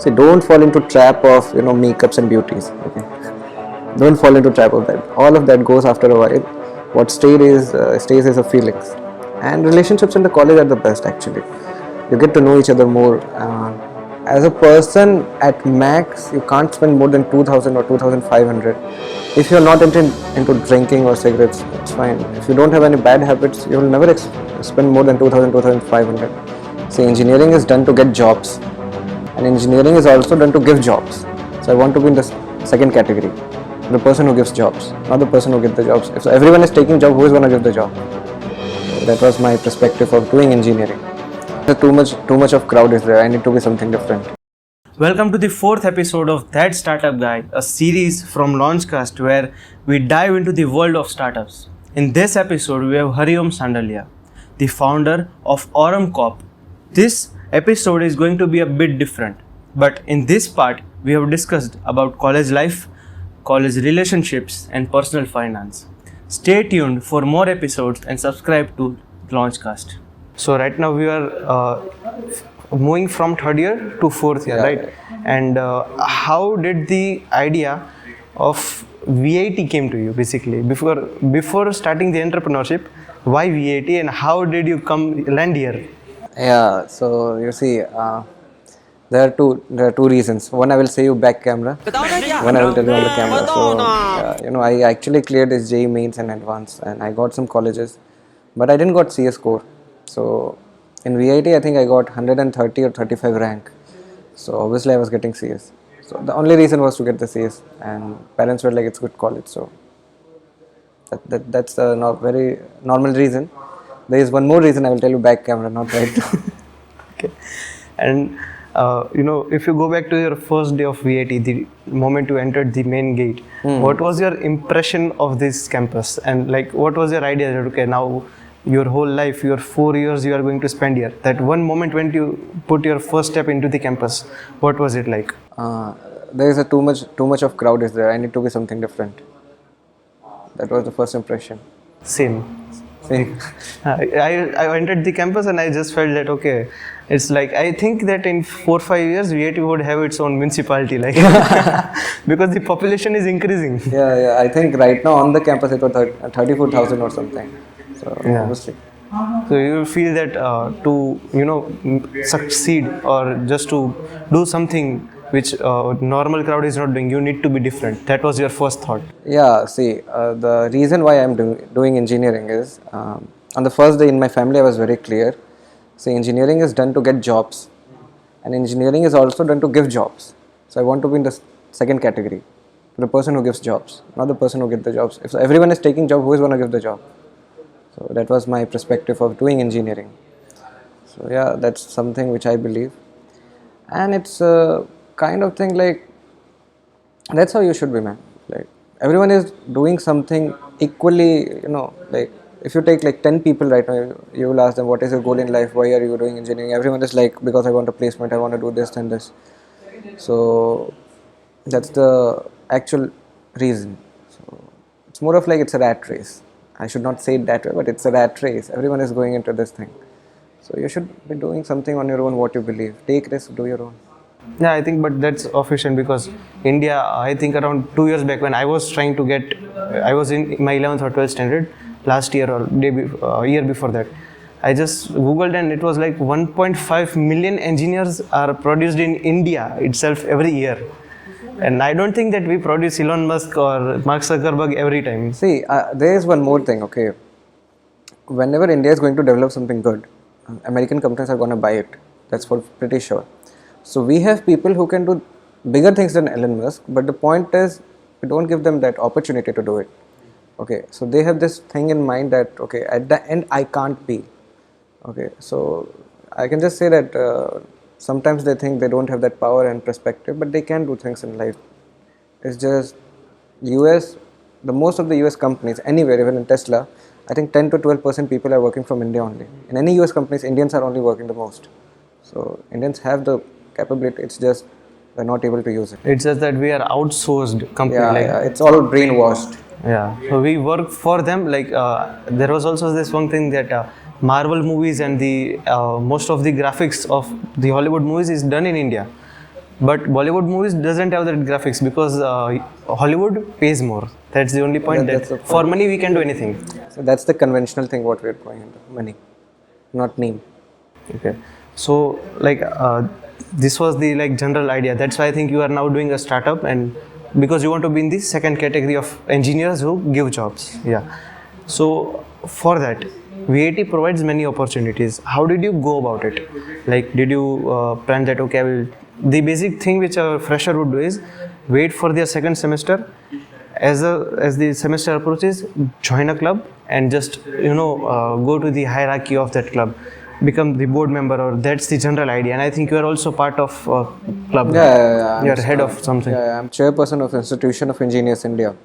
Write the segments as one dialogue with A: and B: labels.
A: See, don't fall into trap of makeups and beauties. Okay, don't fall into trap of that. All of that goes after a while. What stays is a feelings, and relationships in the college are the best actually. You get to know each other more. As a person, at max, you can't spend more than 2,000 or 2,500. If you're not into drinking or cigarettes, it's fine. If you don't have any bad habits, you will never spend more than 2,000, 2,500. See, engineering is done to get jobs, and engineering is also done to give jobs. So I want to be in the second category, the person who gives jobs, not the person who gets the jobs. If everyone is taking job, who is going to give the job? So that was my perspective of doing engineering. Too much of crowd is there. I need to be something different.
B: Welcome to the fourth episode of That Startup Guy, a series from Launchcast where we dive into the world of startups. In this episode, we have Hariom Sandalia, the founder of Hariom Corp. This episode is going to be a bit different, but in this part, we have discussed about college life, college relationships, and personal finance. Stay tuned for more episodes and subscribe to Launchcast. So right now we are moving from third year to fourth year, right? And how did the idea of VAT came to you basically? Before starting the entrepreneurship, why VAT and how did you land here?
A: Yeah, so you see, there are two reasons. One, I will say you back camera. One, I will tell you on the camera. So I actually cleared this JEE mains and advanced, and I got some colleges, but I didn't got CS score. So in VAT, I think I got 130 or 35 rank. So obviously I was getting CS. So the only reason was to get the CS, and parents were like, it's good college. So that's a very normal reason. There is one more reason I will tell you back camera, not right now.
B: Okay. And if you go back to your first day of VAT, the moment you entered the main gate, what was your impression of this campus? And like, what was your idea that, okay, now your whole life, your 4 years you are going to spend here. That one moment when you put your first step into the campus, what was it like?
A: There is too much of crowd is there. I need to be something different. That was the first impression.
B: Same. I entered the campus and I just felt that, okay, it's like, I think that in 4-5 years VAT would have its own municipality, like because the population is increasing.
A: Yeah. I think right now on the campus it was 34,000 or something. So yeah. Obviously.
B: So you feel that to succeed or just to do something which normal crowd is not doing, you need to be different. That was your first thought.
A: Yeah. See, the reason why I'm doing engineering is on the first day in my family I was very clear. See, engineering is done to get jobs, and engineering is also done to give jobs. So I want to be in the second category, the person who gives jobs, not the person who gets the jobs. If everyone is taking job, who is going to give the job? So that was my perspective of doing engineering. So yeah, that's something which I believe, and it's a kind of thing like that's how you should be, man. Like everyone is doing something equally, like if you take like 10 people right now, you will ask them what is your goal in life, why are you doing engineering? Everyone is like, because I want a placement, I want to do this and this. So that's the actual reason. So it's more of like it's a rat race. I should not say it that way, but it's a rat race. Everyone is going into this thing. So you should be doing something on your own, what you believe. Take risk, do your own.
B: Yeah, I think, but that's efficient because India, I think around 2 years back when I was trying to get, I was in my 11th or 12th standard last year or year before that. I just Googled and it was like 1.5 million engineers are produced in India itself every year. And I don't think that we produce Elon Musk or Mark Zuckerberg every time.
A: See, there is one more thing, okay. Whenever India is going to develop something good, American companies are going to buy it. That's for pretty sure. So we have people who can do bigger things than Elon Musk, but the point is, we don't give them that opportunity to do it. Okay, so they have this thing in mind that, okay, at the end I can't be. Okay, so I can just say that sometimes they think they don't have that power and perspective, but they can do things in life. It's just US, the most of the US companies, anywhere, even in Tesla, I think 10 to 12% people are working from India only. In any US companies, Indians are only working the most. So Indians have the capability, it's just we're not able to use it.
B: It's just that we are outsourced company.
A: Yeah, it's all brainwashed.
B: Yeah, so we work for them. Like there was also this one thing that Marvel movies and the most of the graphics of the Hollywood movies is done in India. But Bollywood movies doesn't have that graphics because Hollywood pays more. That's the only point,
A: That's
B: that
A: the
B: for
A: point.
B: money we can do anything.
A: So that's the conventional thing what we're going into, money, not name.
B: Okay. So like this was the like general idea. That's why I think you are now doing a startup, and because you want to be in the second category of engineers who give jobs. Yeah. So for that, VAT provides many opportunities. How did you go about it? Like, did you plan that? Okay, I will. The basic thing which a fresher would do is wait for their second semester. As the semester approaches, join a club and just go to the hierarchy of that club, become the board member, or that's the general idea. And I think you are also part of club,
A: Yeah,
B: right?
A: yeah, yeah.
B: You are head of something.
A: Yeah, I'm chairperson of Institution of Engineers India.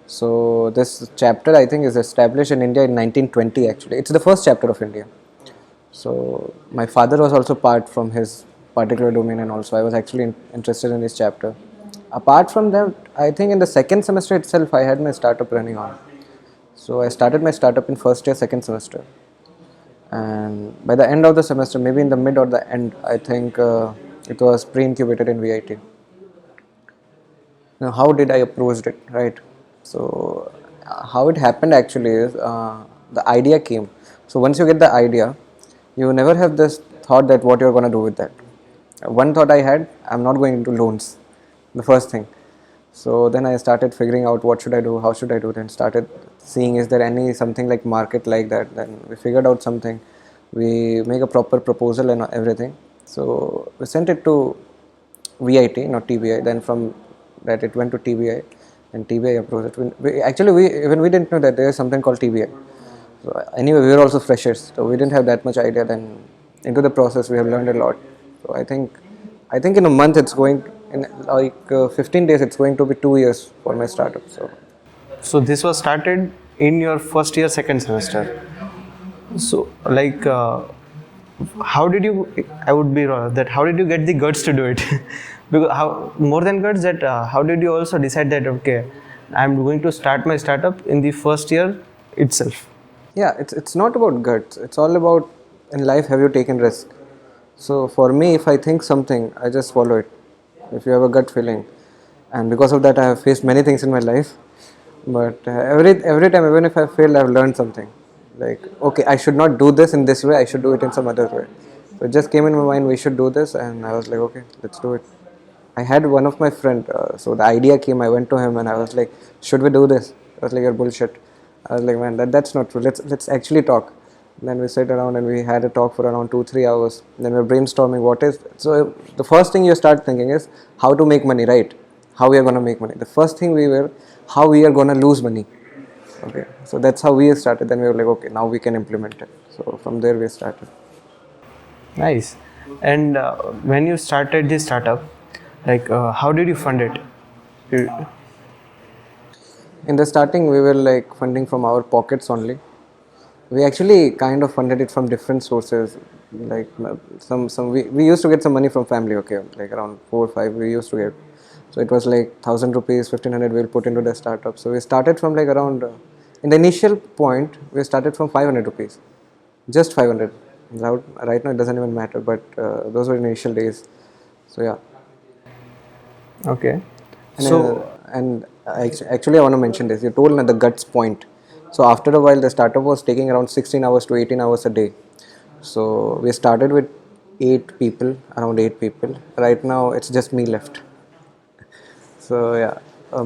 A: So this chapter I think is established in India in 1920. Actually, it's the first chapter of India. So my father was also part from his particular domain, and also I was actually interested in this chapter. Apart from that, I think in the second semester itself, I had my startup running on. So I started my startup in first year, second semester, and by the end of the semester, maybe in the mid or the end, I think it was pre-incubated in VIT. Now, how did I approach it, right? So, how it happened actually is the idea came. So, once you get the idea, you never have this thought that what you're going to do with that. One thought I had, I'm not going into loans, the first thing. So then I started figuring out what should I do, how should I do. Then started seeing is there any something like market like that. Then we figured out something. We make a proper proposal and everything. So we sent it to VIT, not TBI. Then from that it went to TBI, and TBI approved it. Actually we didn't know that there is something called TBI. So anyway, we were also freshers, so we didn't have that much idea. Then into the process, we have learned a lot. So I think in a month it's going in like 15 days. It's going to be 2 years for my startup.
B: So this was started in your first year, second semester. So like, how did you? I would be wrong. That how did you get the guts to do it? Because how more than guts, that how did you also decide that okay, I'm going to start my startup in the first year itself?
A: Yeah, it's not about guts. It's all about in life. Have you taken risk? So for me, if I think something, I just follow it. If you have a gut feeling, and because of that, I have faced many things in my life. But every time, even if I failed, I've learned something. Like, okay, I should not do this in this way. I should do it in some other way. So it just came in my mind. We should do this, and I was like, okay, let's do it. I had one of my friend. So the idea came. I went to him and I was like, should we do this? I was like, you're bullshit. I was like, man, that's not true. Let's actually talk. Then we sat around and we had a talk for around 2-3 hours. Then we're brainstorming what is. So the first thing you start thinking is how to make money, right? How we are going to make money. The first thing we were how we are going to lose money. Okay, so that's how we started. Then we were like, okay, now we can implement it. So from there we started.
B: Nice. And when you started this startup, like how did you fund it? You-
A: In the starting, we were like funding from our pockets only. We actually kind of funded it from different sources. Like we used to get some money from family. Okay, like around 4 or 5 we used to get. So it was like 1,000 rupees, 1,500 we'll put into the startup. So we started from like around in the initial point we started from 500 rupees, just 500. Right now it doesn't even matter, but those were initial days. So yeah.
B: Okay.
A: And,
B: So
A: actually, I want to mention this. You told the guts point. So after a while, the startup was taking around 16 hours to 18 hours a day. So we started with 8 people, around 8 people. Right now, it's just me left. So yeah,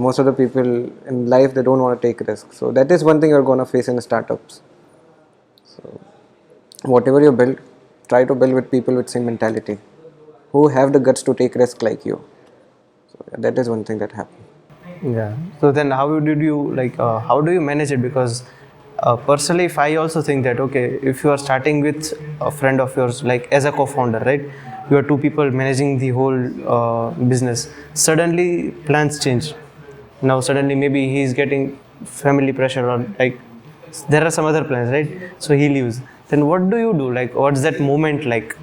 A: most of the people in life they don't want to take risks. So that is one thing you're gonna face in startups. So whatever you build, try to build with people with same mentality, who have the guts to take risk like you. So yeah, that is one thing that happened.
B: yeah. So then, how did you like? How do you manage it? Because personally, if I also think that okay, if you are starting with a friend of yours, like as a co-founder, right? You are two people managing the whole business. Suddenly, plans change. Now suddenly, maybe he is getting family pressure, or like there are some other plans, right? So he leaves. Then what do you do? Like, what's that moment like?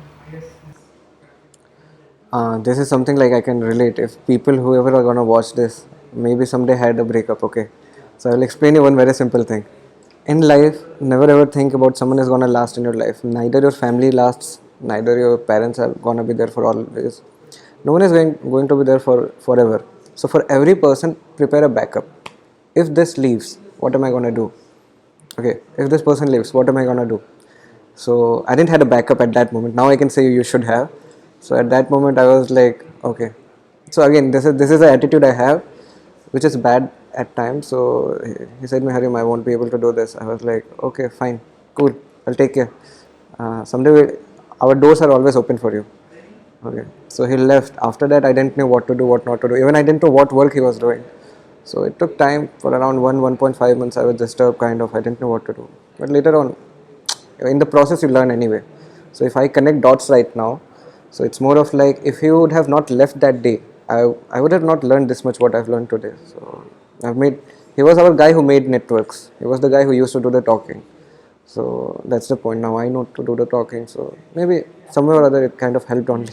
A: This is something like I can relate. If people, whoever are gonna watch this, maybe someday had a breakup. Okay, so I will explain you one very simple thing. In life, never ever think about someone is gonna last in your life. Neither your family lasts, neither your parents are gonna be there for always. No one is going to be there for forever. So for every person, prepare a backup. If this leaves, what am I going to do? Okay, if this person leaves, what am I going to do? So I didn't had a backup at that moment. Now I can say you should have. So at that moment I was like, okay. So again, this is the attitude I have, which is bad at times. So he said, "Me Hariom, I won't be able to do this." I was like, okay, fine, cool, I'll take care. Someday our doors are always open for you. Okay. So he left. After that, I didn't know what to do, what not to do. Even I didn't know what work he was doing. So it took time for around 1.5 months. I was disturbed, kind of. I didn't know what to do. But later on, in the process, you learn anyway. So if I connect dots right now, so it's more of like if he would have not left that day, I would have not learned this much what I've learned today. So I've made. He was our guy who made networks. He was the guy who used to do the talking. So that's the point. Now I know to do the talking. So maybe somewhere or other it kind of helped only.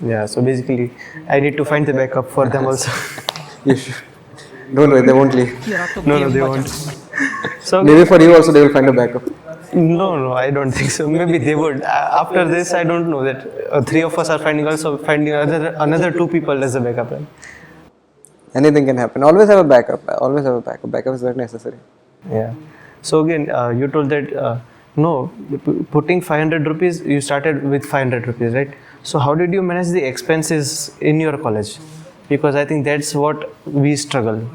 B: Yeah, so basically, I need to find the backup for them also.
A: You should. Don't worry, they won't leave.
B: No, they won't. So
A: Maybe for you also they will find a backup.
B: no, I don't think so. Maybe they would. After this, I don't know that three of us are finding another two people as a backup. Right?
A: Anything can happen. Always have a backup. Always have a backup. Backup is very necessary.
B: Yeah. So again, you told that no, putting 500 rupees, you started with 500 rupees, right? So how did you manage the expenses in your college? Because I think that's what we struggle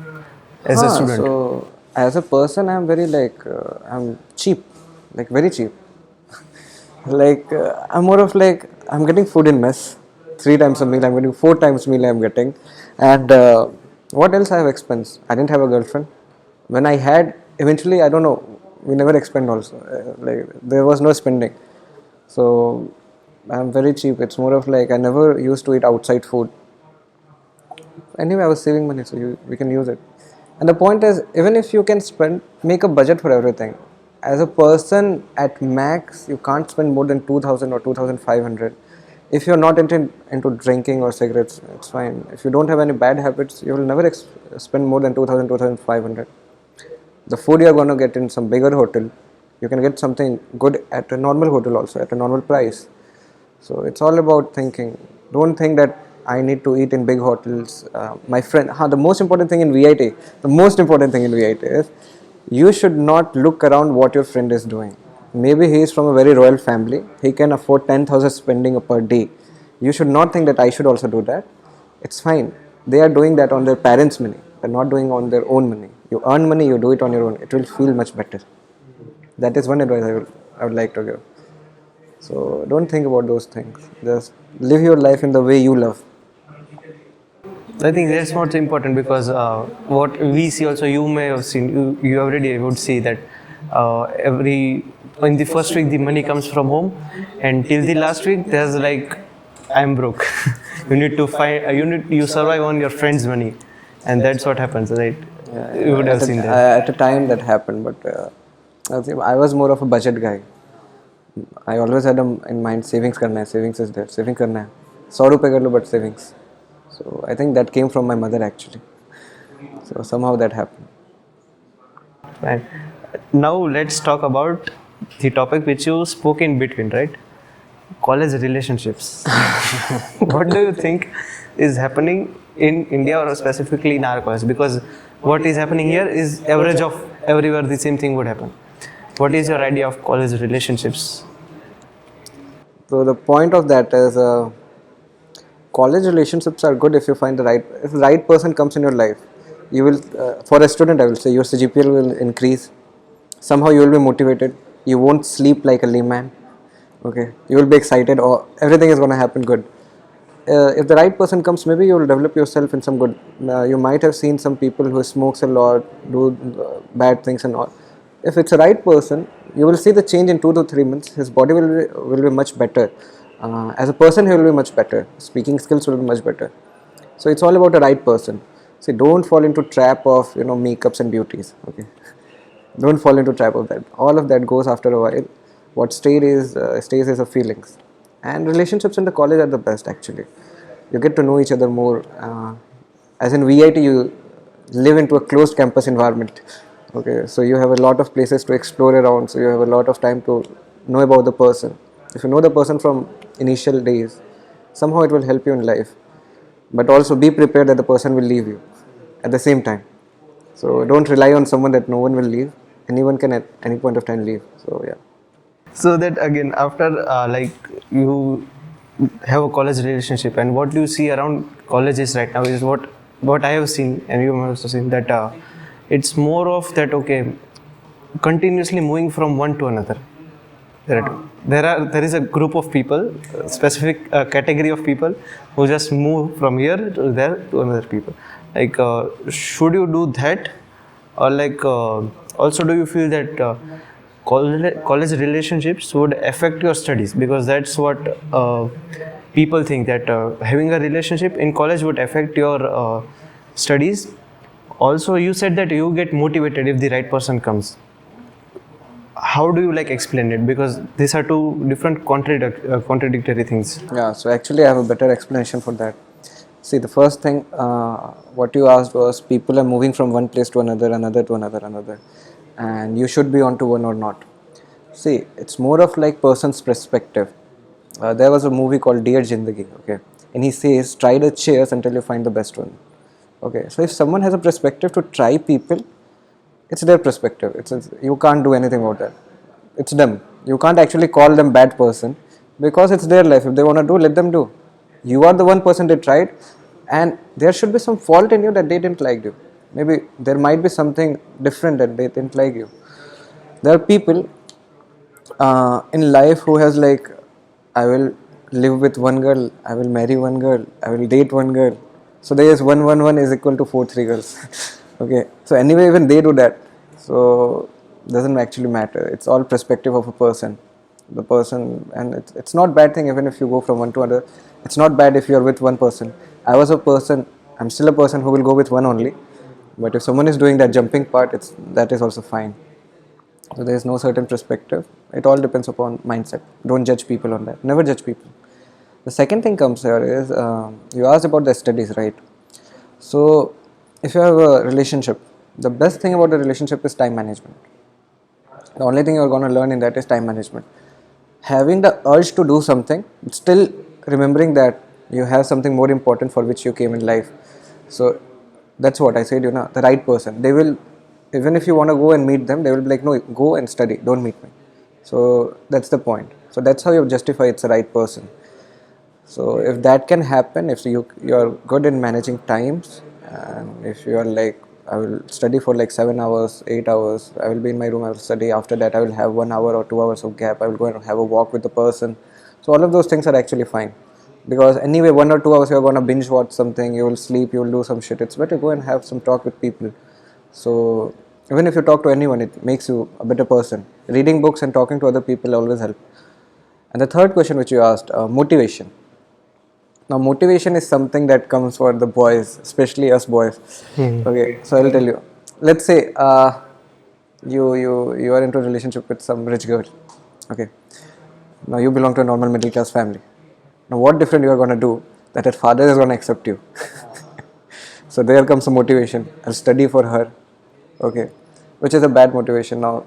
B: as a student.
A: So as a person, I'm very like I'm cheap, like very cheap. Like I'm more of like I'm getting food in mess, 3 times a meal. I'm getting 4 times meal. I'm getting, and what else I have expense? I didn't have a girlfriend. When I had, eventually I don't know. We never expend also. Like there was no spending. So I'm very cheap. It's more of like I never used to eat outside food. Anyway, I was saving money, so we can use it. And the point is, even if you can spend, make a budget for everything. As a person, at max, you can't spend more than 2,000 or 2,500. If you're not into drinking or cigarettes, it's fine. If you don't have any bad habits, you will never spend more than 2,000, 2,500. The food you're going to get in some bigger hotel, you can get something good at a normal hotel also, at a normal price. So it's all about thinking. Don't think that I need to eat in big hotels. My friend, the most important thing in VIT, the most important thing in VIT is you should not look around what your friend is doing. Maybe he is from a very royal family. He can afford 10,000 spending per day. You should not think that I should also do that. It's fine. They are doing that on their parents' money. They're not doing on their own money. You earn money, you do it on your own. It will feel much better. That is one advice I would like to give. So don't think about those things. Just live your life in the way you love.
B: I think that's not so important because what we see also, you may have seen, you already would see that in the first week the money comes from home, and till the last week there's like I'm broke. You need to find you survive on your friend's money, and that's what happens, right? You would have seen that.
A: At a time that happened, but I was more of a budget guy. I always had in mind savings करना है, savings is there, saving करना है, 100 रुपए कर लो but savings. So I think that came from my mother actually. So somehow that happened.
B: Right. Now let's talk about the topic which you spoke in between, right? College relationships. What do you think is happening in India or specifically in our college? Because what is happening here is average of everywhere the same thing would happen. What is your idea of college relationships?
A: So the point of that is college relationships are good if you find if the right person comes in your life. You will, for a student, I will say your CGPL will increase. Somehow you will be motivated. You won't sleep like a layman. Okay, you will be excited, or everything is going to happen good. If the right person comes, maybe you will develop yourself in some good. You might have seen some people who smokes a lot, do bad things and all. If it's a right person, you will see the change in 2 to 3 months. His body will be much better. As a person, he will be much better. Speaking skills will be much better. So it's all about the right person. See, don't fall into trap of makeups and beauties. Okay, don't fall into trap of that. All of that goes after a while. What stays is the feelings. And relationships in the college are the best actually. You get to know each other more. As in VIT, you live into a closed campus environment. Okay, so you have a lot of places to explore around. So you have a lot of time to know about the person. If you know the person from initial days, somehow it will help you in life. but also be prepared that the person will leave you at the same time. So don't rely on someone that no one will leave. Anyone can at any point of time leave. So yeah.
B: So that again, after like you have a college relationship, and what do you see around colleges right now is what I have seen, and you have also seen that it's more of that, okay, continuously moving from one to another. There is a group of people, specific category of people who just move from here to there to another people. Like, should you do that, or like also do you feel that college relationships would affect your studies? Because that's what people think, that having a relationship in college would affect your studies. Also, you said that you get motivated if the right person comes. How do you like explain it? Because these are two different contradictory things.
A: Yeah, so actually, I have a better explanation for that. See, the first thing, what you asked was people are moving from one place to another, another to another, another, and you should be onto one or not. See, it's more of like person's perspective. There was a movie called Dear Zindagi, okay, and he says, try the chairs until you find the best one. Okay, so if someone has a perspective to try people, it's their perspective. You can't do anything about that. It's them. You can't actually call them bad person because it's their life. If they want to do, let them do. You are the one person they tried, and there should be some fault in you that they didn't like you. Maybe there might be something different that they didn't like you. There are people in life who has like, I will live with one girl, I will marry one girl, I will date one girl. So there is 1 1 1 is equal to 4 3 girls. Okay, so anyway, even they do that. So doesn't actually matter. It's all perspective of a person. The person, and it's not bad thing even if you go from one to another. It's not bad if you are with one person. I was a person. I'm still a person who will go with one only. But if someone is doing that jumping part, that is also fine. So there is no certain perspective. It all depends upon mindset. Don't judge people on that. Never judge people. The second thing comes here is you asked about the studies, right? So if you have a relationship, the best thing about the relationship is time management. The only thing you're going to learn in that is time management. Having the urge to do something, but still remembering that you have something more important for which you came in life. So that's what I said, the right person. They will, even if you want to go and meet them, they will be like, no, go and study, don't meet me. So that's the point. So that's how you justify it's the right person. So if that can happen, if you're good in managing times, and if you are like, I will study for like 7 hours, 8 hours, I will be in my room, I will study. After that, I will have 1 hour or 2 hours of gap. I will go and have a walk with the person. So all of those things are actually fine. Because anyway, 1 or 2 hours you're going to binge watch something, you will sleep, you will do some shit. It's better go and have some talk with people. So even if you talk to anyone, it makes you a better person. Reading books and talking to other people always help. And the third question which you asked, motivation. Now, motivation is something that comes for the boys, especially us boys. Okay, so I'll tell you. Let's say you are into a relationship with some rich girl. Okay, now you belong to a normal middle class family. Now, what different you are going to do that her father is going to accept you? So there comes some motivation. I'll study for her. Okay, which is a bad motivation now.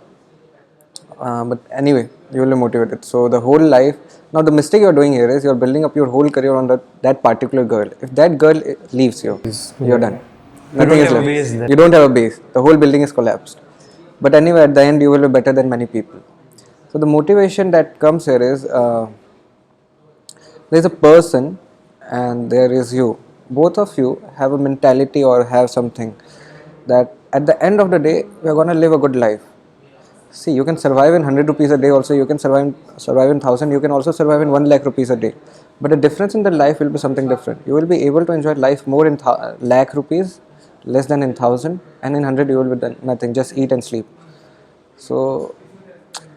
A: But anyway, you will be motivated. So the whole life. Now the mistake you're doing here is you're building up your whole career on that particular girl. If that girl leaves you, you're done. Nothing is left. You don't have a base. The whole building is collapsed. But anyway, at the end, you will be better than many people. So the motivation that comes here is there is a person and there is you. Both of you have a mentality or have something that at the end of the day, we are going to live a good life. See, you can survive in 100 rupees a day also, you can survive in 1000, you can also survive in 1 lakh rupees a day. But the difference in the life will be something different. You will be able to enjoy life more in lakh rupees, less than in 1000, and in 100 you will be done nothing, just eat and sleep. So,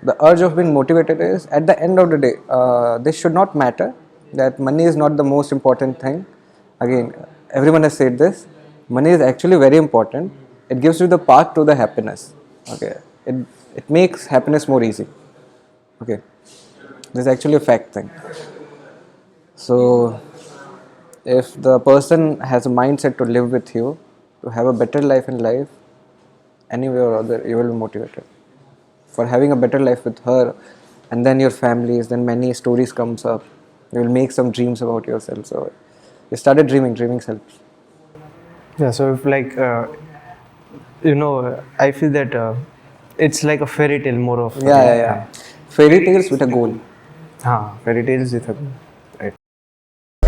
A: the urge of being motivated is, at the end of the day, this should not matter, that money is not the most important thing. Again, everyone has said this, money is actually very important. It gives you the path to the happiness. Okay, it makes happiness more easy. Okay, this is actually a fact thing. So if the person has a mindset to live with you, to have a better life in life, anyway or other, you will be motivated for having a better life with her. And then your families, then many stories comes up, you will make some dreams about yourself. So You started dreaming. Dreaming helps.
B: Yeah, so if like I feel that it's like a fairy tale more of
A: Yeah. Fairy tales with a goal.
B: fairy tales with a right.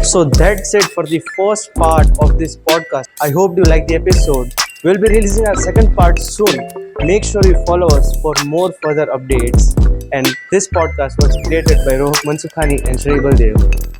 B: So that's it for the first part of this podcast. I hope you like the episode. We'll be releasing our second part soon. Make sure you follow us for more further updates. And this podcast was created by Rohit Mansukhani and Shri Baldev.